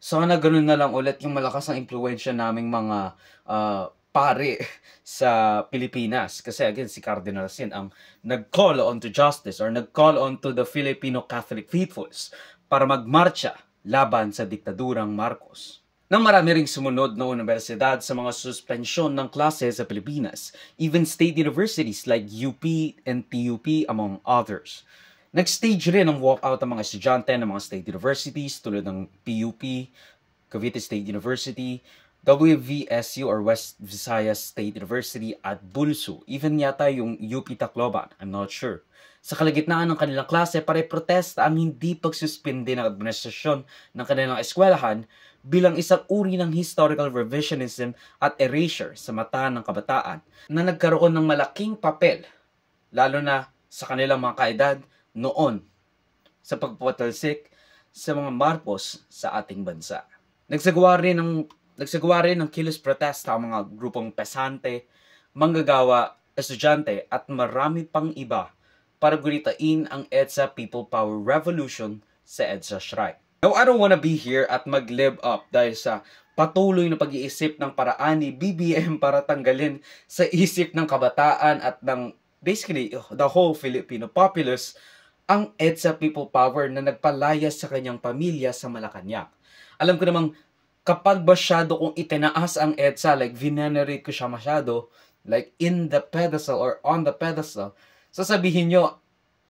Sana gano'n na lang ulit yung malakas ang impluwensiya naming mga, pari sa Pilipinas. Kasi again, si Cardinal Sin ang nag-call on to justice or nag-call on to the Filipino Catholic faithfuls para magmarcha laban sa diktadurang Marcos. Nang marami ring sumunod na universidad sa mga suspensyon ng klase sa Pilipinas, even state universities like UP and TUP among others. Nag-stage rin ang walkout ng mga estudyante ng mga state universities tulad ng PUP, Cavite State University, WVSU or West Visayas State University at BULSU, even yata yung UP Tacloban, I'm not sure. Sa kalagitnaan ng kanilang klase, protesta ang hindi pagsuspindi ng administrasyon ng kanilang eskwelahan bilang isang uri ng historical revisionism at erasure sa mata ng kabataan na nagkaroon ng malaking papel, lalo na sa kanilang mga kaedad noon sa pagpapatalsik sa mga Marcos sa ating bansa. Nagsagawa rin ng kilos protesta ang mga grupong pesante, manggagawa, estudyante at marami pang iba para gunitain ang EDSA People Power Revolution sa EDSA Shrine. Now, I don't wanna be here at mag-live up dahil sa patuloy na pag-iisip ng paraan ni BBM para tanggalin sa isip ng kabataan at ng basically the whole Filipino populace ang EDSA People Power na nagpalayas sa kanyang pamilya sa Malacanang. Alam ko namang kapag masyado kong itinaas ang EDSA, like venerate ko siya masyado, like in the pedestal or on the pedestal, sasabihin nyo,